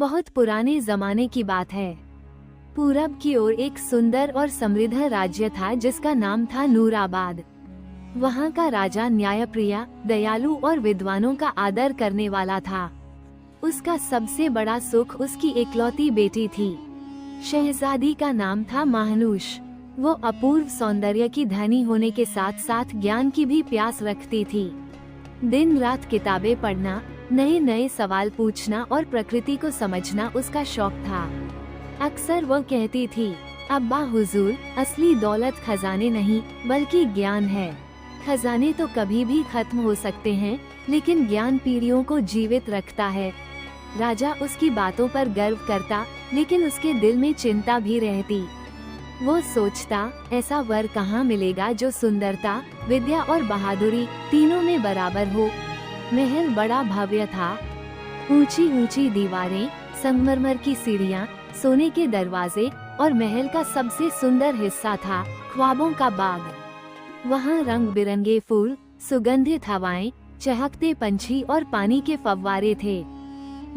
बहुत पुराने जमाने की बात है। पूरब की ओर एक सुंदर और समृद्ध राज्य था जिसका नाम था नूराबाद। वहाँ का राजा न्यायप्रिय, दयालु और विद्वानों का आदर करने वाला था। उसका सबसे बड़ा सुख उसकी इकलौती बेटी थी। शहजादी का नाम था महानूश। वो अपूर्व सौंदर्य की धनी होने के साथ साथ ज्ञान की भी प्यास रखती थी। दिन रात किताबें पढ़ना, नए नए सवाल पूछना और प्रकृति को समझना उसका शौक था। अक्सर वो कहती थी, अब्बा हुजूर, असली दौलत खजाने नहीं बल्कि ज्ञान है। खजाने तो कभी भी खत्म हो सकते हैं, लेकिन ज्ञान पीढ़ियों को जीवित रखता है। राजा उसकी बातों पर गर्व करता, लेकिन उसके दिल में चिंता भी रहती। वो सोचता, ऐसा वर कहाँ मिलेगा जो सुंदरता, विद्या और बहादुरी तीनों में बराबर हो। महल बड़ा भव्य था। ऊंची ऊंची दीवारें, संगमरमर की सीढ़ियाँ, सोने के दरवाजे और महल का सबसे सुंदर हिस्सा था ख्वाबों का बाग। वहाँ रंग बिरंगे फूल, सुगंधित हवाएं, चहकते पंछी और पानी के फव्वारे थे।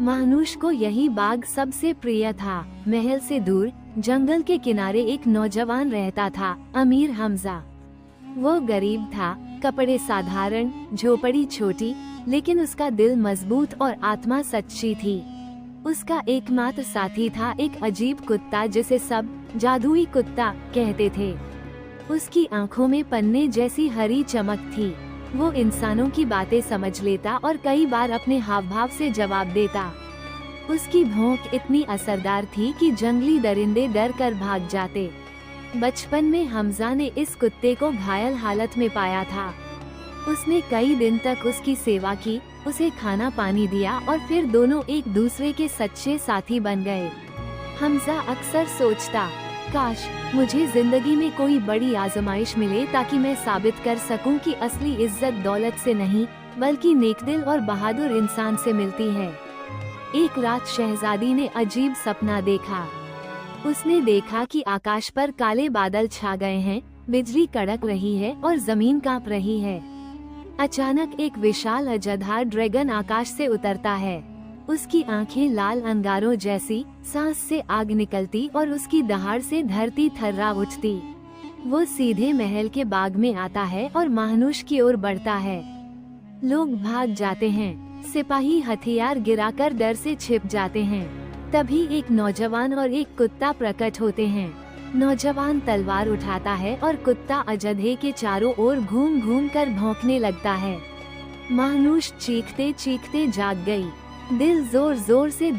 महानूश को यही बाग सबसे प्रिय था। महल से दूर जंगल के किनारे एक नौजवान रहता था, अमीर हमजा। वो गरीब था, कपड़े साधारण, झोपड़ी छोटी, लेकिन उसका दिल मजबूत और आत्मा सच्ची थी। उसका एकमात्र साथी था एक अजीब कुत्ता जिसे सब जादुई कुत्ता कहते थे। उसकी आंखों में पन्ने जैसी हरी चमक थी। वो इंसानों की बातें समझ लेता और कई बार अपने हाव भाव से जवाब देता। उसकी भौंक इतनी असरदार थी कि जंगली दरिंदे डर कर भाग जाते। बचपन में हमजा ने इस कुत्ते को घायल हालत में पाया था। उसने कई दिन तक उसकी सेवा की, उसे खाना पानी दिया और फिर दोनों एक दूसरे के सच्चे साथी बन गए। हमजा अक्सर सोचता, काश मुझे जिंदगी में कोई बड़ी आजमाइश मिले ताकि मैं साबित कर सकूं कि असली इज्जत दौलत से नहीं बल्कि नेकदिल और बहादुर इंसान से मिलती है। एक रात शहजादी ने अजीब सपना देखा। उसने देखा कि आकाश पर काले बादल छा गए हैं, बिजली कड़क रही है और जमीन कांप रही है। अचानक एक विशाल अजधार ड्रैगन आकाश से उतरता है। उसकी आंखें लाल अंगारों जैसी, सांस से आग निकलती और उसकी दहाड़ से धरती थर्रा उठती। वो सीधे महल के बाग में आता है और महानूश की ओर बढ़ता है। लोग भाग जाते हैं, सिपाही हथियार गिराकर डर से छिप जाते हैं। तभी एक नौजवान और एक कुत्ता प्रकट होते हैं। नौजवान तलवार उठाता है और कुत्ता अजधे के चारों ओर घूम घूम कर भौंकने लगता है। महानूश चीखते चीखते जाग गई। दिल जोर जोर से